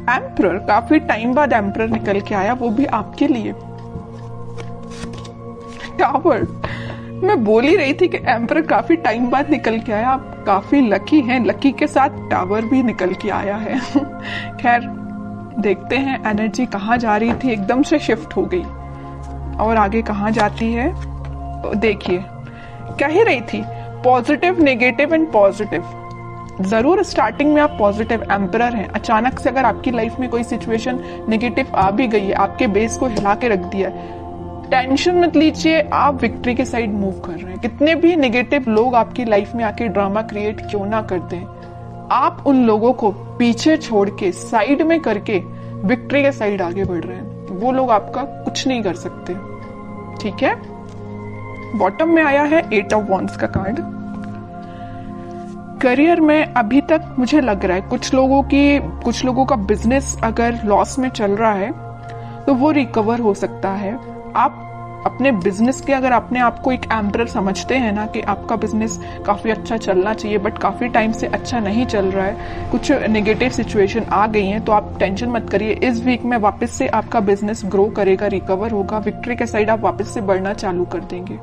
Emperor, काफी time बाद emperor निकल के आया, वो भी आपके लिए। टावर, मैं बोल ही रही थी कि एम्परर काफी टाइम बाद निकल के आया। आप काफी लकी हैं, लकी के साथ टावर भी निकल के आया है। खैर देखते हैं एनर्जी कहाँ जा रही थी, एकदम से शिफ्ट हो गई और आगे कहाँ जाती है। देखिए कह ही रही थी पॉजिटिव, नेगेटिव एंड पॉजिटिव। जरूर स्टार्टिंग में आप पॉजिटिव एम्परर हैं, अचानक से अगर आपकी लाइफ में कोई सिचुएशन नेगेटिव आ भी गई है, आपके बेस को हिला के रख दिया है, टेंशन मत लीजिए, आप विक्ट्री के साइड मूव कर रहे हैं। कितने भी नेगेटिव लोग आपकी लाइफ में आके ड्रामा क्रिएट क्यों ना कर दें, आप उन लोगों को पीछे छोड़ के साइड में करके विक्ट्री के साइड आगे बढ़ रहे हैं। वो लोग आपका कुछ नहीं कर सकते, ठीक है। बॉटम में आया है 8 ऑफ वॉन्ड्स का कार्ड। करियर में अभी तक मुझे लग रहा है कुछ लोगों का बिजनेस अगर लॉस में चल रहा है तो वो रिकवर हो सकता है। आप अपने बिजनेस के अगर अपने आप को एक एम्परर समझते हैं ना कि आपका बिजनेस काफी अच्छा चलना चाहिए बट काफी टाइम से अच्छा नहीं चल रहा है, कुछ नेगेटिव सिचुएशन आ गई हैं, तो आप टेंशन मत करिए। इस वीक में वापस से आपका बिजनेस ग्रो करेगा, रिकवर होगा, विक्ट्री के साइड आप वापस से बढ़ना चालू कर देंगे,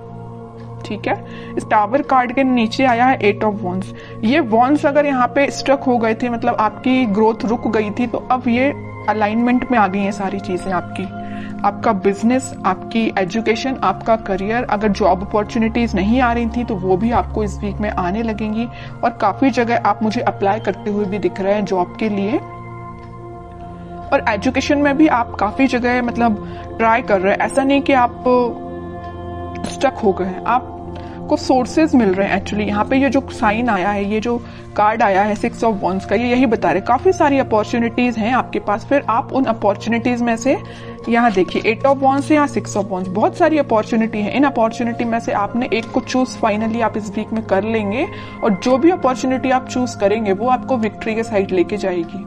ठीक है। इस टावर कार्ड के नीचे आया है 8 ऑफ वॉन्ड्स। ये वॉन्ड्स अगर यहाँ पे स्ट्रक हो गए थे, मतलब आपकी ग्रोथ रुक गई थी, तो अब ये अलाइनमेंट में आ गई हैं सारी चीजें आपका बिजनेस, आपकी एजुकेशन, आपका करियर। अगर जॉब अपॉर्चुनिटीज नहीं आ रही थी तो वो भी आपको इस वीक में आने लगेंगी और काफी जगह आप मुझे अप्लाई करते हुए भी दिख रहे हैं जॉब के लिए। और एजुकेशन में भी आप काफी जगह मतलब ट्राई कर रहे हैं, ऐसा नहीं कि आप स्टक हो गए हैं, आपको सोर्सेज मिल रहे हैं। एक्चुअली यहाँ पे ये जो साइन आया है, ये जो कार्ड आया है 6 ऑफ वॉन्ड्स का, ये यही बता रहे काफी सारी अपॉर्चुनिटीज हैं आपके पास। फिर आप उन अपॉर्चुनिटीज में से यहाँ देखिए 8 ऑफ वॉन्ड्स या 6 ऑफ वॉन्ड्स, बहुत सारी अपॉर्चुनिटी है। इन अपॉर्चुनिटी में से आपने एक को चूज फाइनली आप इस वीक में कर लेंगे और जो भी अपॉर्चुनिटी आप चूज करेंगे वो आपको विक्ट्री के साइड लेके जाएगी।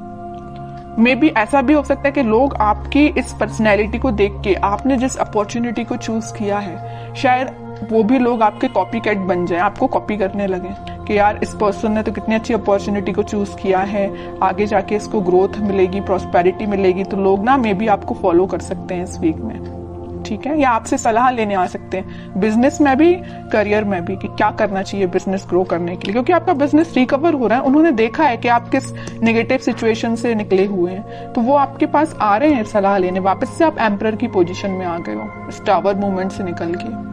मे बी ऐसा भी हो सकता है कि लोग आपकी इस पर्सनैलिटी को देख के, आपने जिस अपॉर्चुनिटी को चूज किया है, शायद वो भी लोग आपके कॉपी कैट बन जाए, आपको कॉपी करने लगे कि यार इस पर्सन ने तो कितनी अच्छी अपॉर्चुनिटी को चूज किया है, आगे जाके इसको ग्रोथ मिलेगी, प्रॉस्पेरिटी मिलेगी। तो लोग ना मे बी आपको फॉलो कर सकते हैं इस वीक में, ठीक है, या आपसे सलाह लेने आ सकते हैं, बिजनेस में भी करियर में भी, कि क्या करना चाहिए बिजनेस ग्रो करने के लिए, क्योंकि आपका बिजनेस रिकवर हो रहा है। उन्होंने देखा है कि आप किस नेगेटिव सिचुएशन से निकले हुए हैं, तो वो आपके पास आ रहे हैं सलाह लेने। वापस से आप एम्परर की पोजीशन में आ गए हो इस टावर मूवमेंट से निकल के,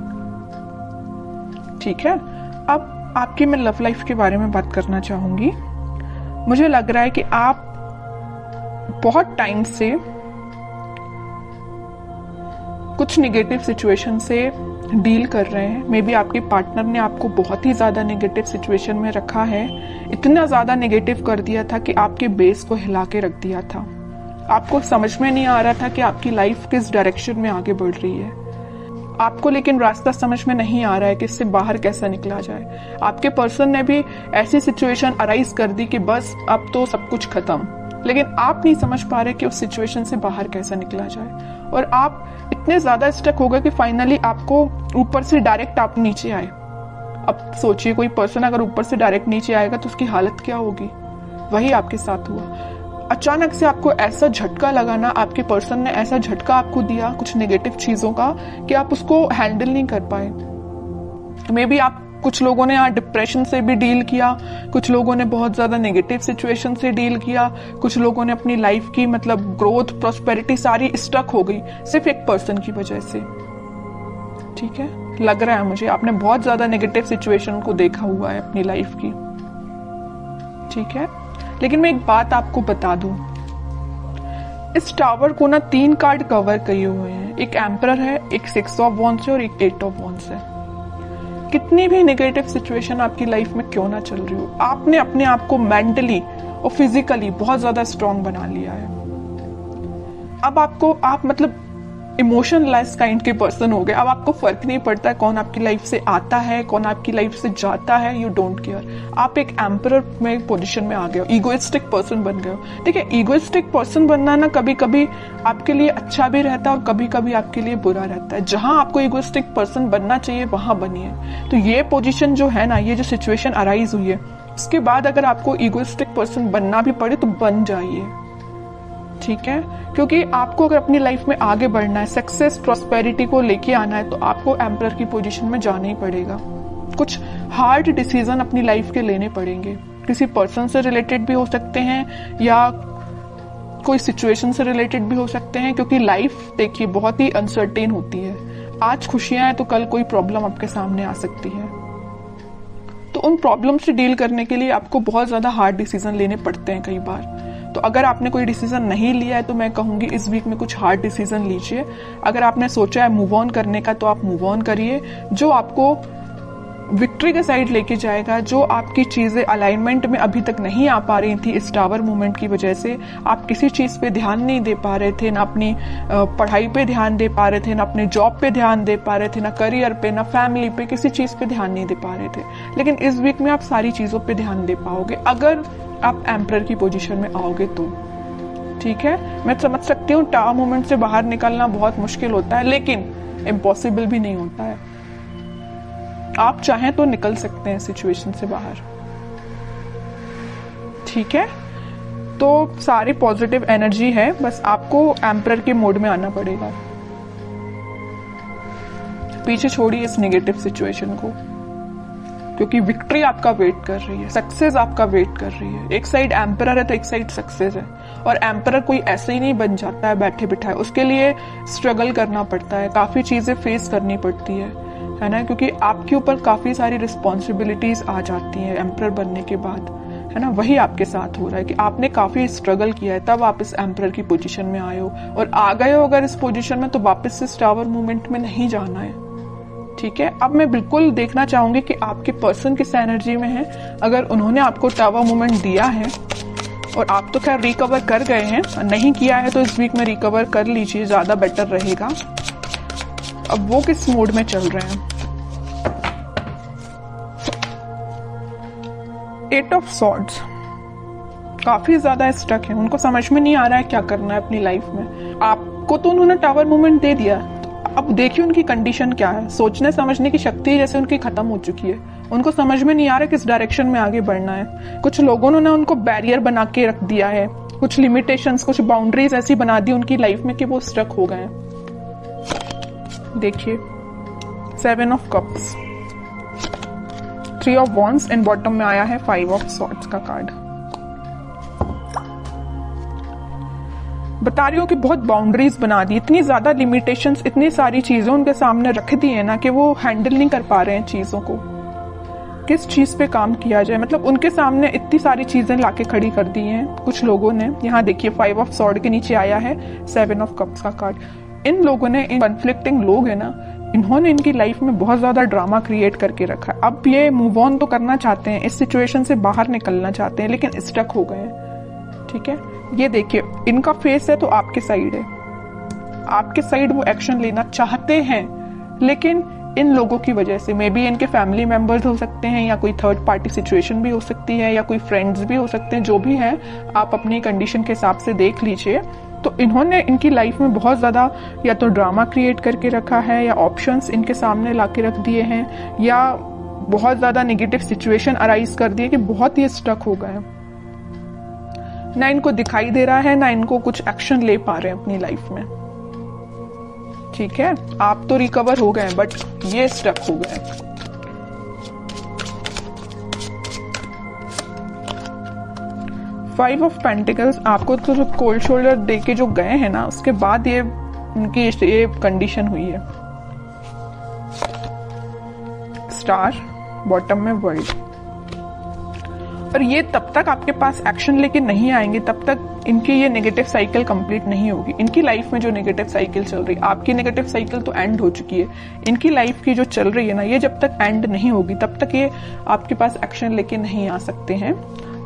ठीक है। अब आपकी मैं लव लाइफ के बारे में बात करना चाहूंगी। मुझे लग रहा है कि आप बहुत टाइम से कुछ नेगेटिव सिचुएशन से डील कर रहे हैं। मे बी आपके पार्टनर ने आपको बहुत ही ज्यादा नेगेटिव सिचुएशन में रखा है, इतना ज्यादा नेगेटिव कर दिया था कि आपके बेस को हिला के रख दिया था। आपको समझ में नहीं आ रहा था कि आपकी लाइफ किस डायरेक्शन में आगे बढ़ रही है, आपको लेकिन रास्ता समझ में नहीं आ रहा है कि इससे बाहर कैसा निकला जाए। आपके पर्सन ने भी ऐसी सिचुएशन अराइज कर दी कि बस अब तो सब कुछ खत्म, लेकिन आप नहीं समझ पा रहे कि उस सिचुएशन से बाहर कैसा निकला जाए। और आप इतने ज्यादा स्टक हो गए कि फाइनली आपको ऊपर से डायरेक्ट आप नीचे आए। अब सोचिए कोई पर्सन अगर ऊपर से डायरेक्ट नीचे आएगा तो उसकी हालत क्या होगी। वही आपके साथ हुआ। अचानक से आपको ऐसा झटका लगा ना, आपके पर्सन ने ऐसा झटका आपको दिया कुछ नेगेटिव चीजों का कि आप उसको हैंडल नहीं कर पाए। मे बी आप कुछ लोगों ने यहाँ डिप्रेशन से भी डील किया, कुछ लोगों ने बहुत ज्यादा नेगेटिव सिचुएशन से डील किया, कुछ लोगों ने अपनी लाइफ की मतलब ग्रोथ, प्रॉस्पेरिटी सारी स्टक हो गई सिर्फ एक पर्सन की वजह से, ठीक है। लग रहा है मुझे आपने बहुत ज्यादा नेगेटिव सिचुएशन को देखा हुआ है अपनी लाइफ की, ठीक है। लेकिन मैं एक बात आपको बता दूं, इस टावर को ना 3 कार्ड कवर किए हुए हैं। एक एम्परर है, एक 6 ऑफ वॉन्ड्स है और एक 8 ऑफ वॉन्ड्स है। कितनी भी नेगेटिव सिचुएशन आपकी लाइफ में क्यों ना चल रही हो, आपने अपने आप को मेंटली और फिजिकली बहुत ज्यादा स्ट्रांग बना लिया है। अब आप मतलब इमोशनलेस काइंड के पर्सन हो गए। अब आपको फर्क नहीं पड़ता है कौन आपकी लाइफ से आता है, कौन आपकी लाइफ से जाता है, यू डोंट केयर। आप एक एम्परर में पोजीशन में आ गए हो, ईगोइस्टिक पर्सन बन गए हो। ठीक है, ईगोइस्टिक पर्सन बनना ना कभी कभी आपके लिए अच्छा भी रहता है और कभी कभी आपके लिए बुरा रहता है। जहां आपको ईगोइस्टिक पर्सन बनना चाहिए वहां बनिए। तो ये पोजीशन जो है ना, ये जो सिचुएशन अराइज हुई है, उसके बाद अगर आपको ईगोइस्टिक पर्सन बनना भी पड़े तो बन जाइए, ठीक है, क्योंकि आपको अगर अपनी लाइफ में आगे बढ़ना है, सक्सेस प्रॉस्पेरिटी को लेके आना है, तो आपको एम्परर की पोजीशन में जाना ही पड़ेगा। कुछ हार्ड डिसीजन अपनी लाइफ के लेने पड़ेंगे, किसी पर्सन से रिलेटेड भी हो सकते हैं या कोई सिचुएशन से रिलेटेड भी हो सकते हैं, क्योंकि लाइफ देखिए बहुत ही अनसर्टेन होती है। आज खुशियां हैं तो कल कोई प्रॉब्लम आपके सामने आ सकती है। तो उन प्रॉब्लम से डील करने के लिए आपको बहुत ज्यादा हार्ड डिसीजन लेने पड़ते हैं कई बार। तो अगर आपने कोई डिसीजन नहीं लिया है तो मैं कहूंगी इस वीक में कुछ हार्ड डिसीजन लीजिए। अगर आपने सोचा है मूव ऑन करने का तो आप मूव ऑन करिए, जो आपको विक्ट्री के साइड लेके जाएगा। जो आपकी चीजें अलाइनमेंट में अभी तक नहीं आ पा रही थी इस टावर मूवमेंट की वजह से, आप किसी चीज पे ध्यान नहीं दे पा रहे थे, ना अपनी पढ़ाई पे ध्यान दे पा रहे थे, ना अपने जॉब पे ध्यान दे पा रहे थे, ना करियर पे, ना फैमिली पे, किसी चीज पे ध्यान नहीं दे पा रहे थे। लेकिन इस वीक में आप सारी चीजों पे ध्यान दे पाओगे अगर आप एम्परर की पोजीशन में आओगे तो। ठीक है, मैं समझ सकती हूँ टावर मूवमेंट से बाहर निकलना बहुत मुश्किल होता है, लेकिन इम्पॉसिबल भी नहीं होता है। आप चाहें तो निकल सकते हैं सिचुएशन से बाहर। ठीक है, तो सारी पॉजिटिव एनर्जी है, बस आपको एम्परर के मोड में आना पड़ेगा। पीछे छोड़िए इस नेगेटिव सिचुएशन को, क्योंकि विक्ट्री आपका वेट कर रही है, सक्सेस आपका वेट कर रही है। एक साइड एम्परर है तो एक साइड सक्सेस है, और एम्परर कोई ऐसे ही नहीं बन जाता है बैठे बिठाए, उसके लिए स्ट्रगल करना पड़ता है, काफी चीजें फेस करनी पड़ती है ना, क्योंकि आपके ऊपर काफी सारी रिस्पॉन्सिबिलिटीज आ जाती हैं एम्परर बनने के बाद, है ना। वही आपके साथ हो रहा है कि आपने काफी स्ट्रगल किया है, तब आप इस एम्परर की पोजीशन में आए हो, और आ गए हो अगर इस पोजीशन में तो वापस से टावर मूवमेंट में नहीं जाना है। ठीक है, अब मैं बिल्कुल देखना चाहूंगी कि आपके पर्सन किस एनर्जी में है। अगर उन्होंने आपको टावर मूवमेंट दिया है और आप तो खैर रिकवर कर गए हैं, नहीं किया है तो इस वीक में रिकवर कर लीजिए, ज्यादा बेटर रहेगा। अब वो किस मोड में चल रहे हैं। 8 ऑफ सॉर्ड्स, काफी ज्यादा स्टक है, उनको समझ में नहीं आ रहा है क्या करना है अपनी लाइफ में। आपको तो उन्होंने टावर मूवमेंट दे दिया, अब देखिए उनकी कंडीशन क्या है। सोचने समझने की शक्ति जैसे उनकी खत्म हो चुकी है, उनको समझ में नहीं आ रहा किस डायरेक्शन में आगे बढ़ना है। कुछ लोगों ने उनको बैरियर बना के रख दिया है, कुछ लिमिटेशंस, कुछ बाउंड्रीज ऐसी बना दी उनकी लाइफ में कि वो स्ट्रक हो गए हैं। देखिए 7 of cups, 3 of wands and bottom में आया है 5 ऑफ सॉर्ड्स का कार्ड। बता रही हूँ कि बहुत बाउंड्रीज बना दी, इतनी ज्यादा लिमिटेशंस, इतनी सारी चीजें उनके सामने रख दी है ना कि वो हैंडल नहीं कर पा रहे हैं चीजों को। किस चीज पे काम किया जाए, मतलब उनके सामने इतनी सारी चीजें लाके खड़ी कर दी हैं कुछ लोगों ने। यहाँ देखिए 5 ऑफ सॉर्ड के नीचे आया है 7 ऑफ कप्स का कार्ड। इन लोगों ने, इन कन्फ्लिक्टिंग लोग है ना, इन्होंने इनकी लाइफ में बहुत ज्यादा ड्रामा क्रिएट करके रखा है। अब ये मूव ऑन तो करना चाहते हैं, इस सिचुएशन से बाहर निकलना चाहते हैं, लेकिन स्टक हो गए हैं। ठीक है, ये देखिए इनका फेस है तो आपके साइड है, आपके साइड वो एक्शन लेना चाहते हैं, लेकिन इन लोगों की वजह से, मे बी इनके फैमिली मेंबर्स हो सकते हैं, या कोई थर्ड पार्टी सिचुएशन भी हो सकती है, या कोई फ्रेंड्स भी हो सकते हैं, जो भी है आप अपनी कंडीशन के हिसाब से देख लीजिए। तो इन्होंने इनकी लाइफ में बहुत ज्यादा या तो ड्रामा क्रिएट करके रखा है, या ऑप्शंस इनके सामने लाके रख दिए हैं, या बहुत ज्यादा नेगेटिव सिचुएशन अराइज कर दिए कि बहुत ही स्टक हो गए। ना इनको दिखाई दे रहा है, ना इनको कुछ एक्शन ले पा रहे हैं अपनी लाइफ में। ठीक है, आप तो रिकवर हो गए बट ये स्टक हो गए। फाइव ऑफ पेंटिकल्स, आपको तो कोल्ड शोल्डर दे के जो गए हैं ना, उसके बाद ये उनकी ये कंडीशन हुई है। स्टार, बॉटम में वर्ल्ड। और ये तब तक आपके पास एक्शन लेके नहीं आएंगे, तब तक इनकी ये नेगेटिव साइकिल कंप्लीट नहीं होगी। इनकी लाइफ में जो नेगेटिव साइकिल चल रही है, आपकी नेगेटिव साइकिल तो एंड हो चुकी है, इनकी लाइफ की जो चल रही है ना, ये जब तक एंड नहीं होगी तब तक ये आपके पास एक्शन लेके नहीं आ सकते हैं।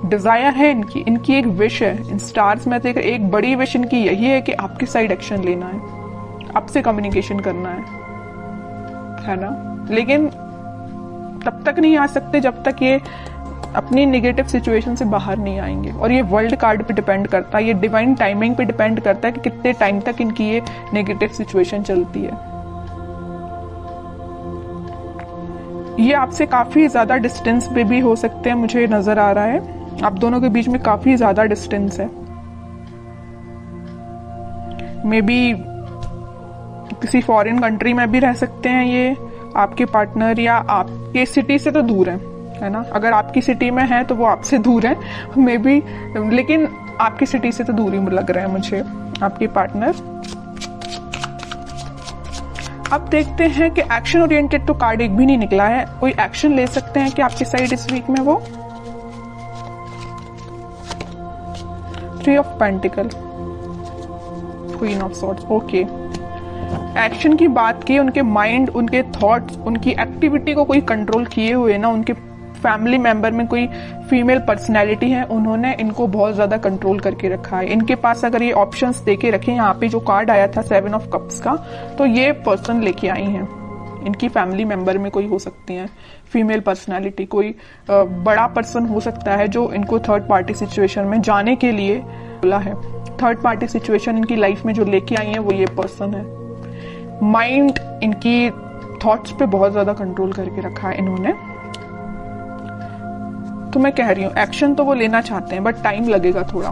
डिजायर है इनकी एक विश है इन स्टार्स में, एक बड़ी विश इनकी यही है कि आपकी साइड एक्शन लेना है, आपसे कम्युनिकेशन करना है ना। लेकिन तब तक नहीं आ सकते जब तक ये अपनी नेगेटिव सिचुएशन से बाहर नहीं आएंगे। और ये वर्ल्ड कार्ड पे डिपेंड करता है, ये डिवाइन टाइमिंग पे डिपेंड करता है कि कितने टाइम तक इनकी ये नेगेटिव सिचुएशन चलती है। ये आपसे काफी ज्यादा डिस्टेंस पे भी हो सकते हैं, मुझे नजर आ रहा है आप दोनों के बीच में काफी ज्यादा डिस्टेंस है। मे बी किसी फॉरेन कंट्री में भी रह सकते हैं ये आपके पार्टनर, या आपके सिटी से तो दूर है ना। अगर आपकी सिटी में है तो वो आपसे दूर है मे बी, लेकिन आपकी सिटी से तो दूर ही लग रहा है मुझे आपके पार्टनर। अब देखते हैं कि एक्शन ओरिएंटेड तो कार्ड एक भी नहीं निकला है। कोई एक्शन ले सकते हैं कि आपकी साइड इस वीक में वो 3 of pentacle, queen of swords. Okay, action की बात की, उनके माइंड, उनके थॉट्स, उनकी एक्टिविटी को कोई कंट्रोल किए हुए ना, उनके फैमिली मेंबर में कोई फीमेल पर्सनैलिटी है, उन्होंने इनको बहुत ज्यादा कंट्रोल करके रखा है। इनके पास अगर ये ऑप्शंस देके रखे, यहाँ पे जो कार्ड आया था 7 ऑफ कप्स का, तो ये पर्सन लेके आई हैं। इनकी फैमिली मेंबर में कोई हो सकती है फीमेल पर्सनैलिटी, कोई बड़ा पर्सन हो सकता है जो इनको थर्ड पार्टी सिचुएशन में जाने के लिए बोला है। थर्ड पार्टी सिचुएशन इनकी लाइफ में जो लेके आई है वो ये पर्सन है। माइंड, इनकी थॉट्स पे बहुत ज्यादा कंट्रोल करके रखा है इन्होंने। तो मैं कह रही हूं एक्शन तो वो लेना चाहते हैं, बट टाइम लगेगा थोड़ा।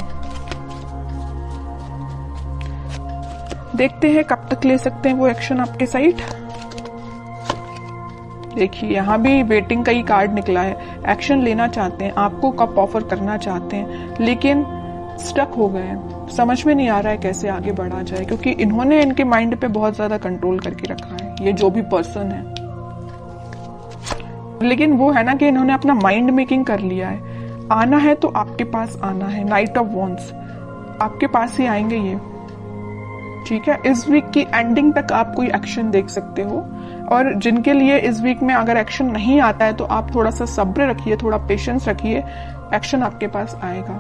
देखते हैं कब तक ले सकते हैं वो एक्शन आपके साइड। देखिए यहाँ भी वेटिंग का ही कार्ड निकला है। एक्शन लेना चाहते हैं, आपको कब ऑफर करना चाहते हैं, लेकिन स्टक हो गए हैं। समझ में नहीं आ रहा है कैसे आगे बढ़ा जाए, क्योंकि इन्होंने इनके माइंड पे बहुत ज्यादा कंट्रोल करके रखा है, ये जो भी पर्सन है। लेकिन वो है ना कि इन्होंने अपना माइंड मेकिंग कर लिया है। आना है तो आपके पास आना है। नाइट ऑफ वॉन्ड्स, आपके पास ही आएंगे ये, ठीक है। इस वीक की एंडिंग तक आप कोई एक्शन देख सकते हो। और जिनके लिए इस वीक में अगर एक्शन नहीं आता है तो आप थोड़ा सा सब्र रखिए, थोड़ा पेशेंस रखिए, एक्शन आपके पास आएगा।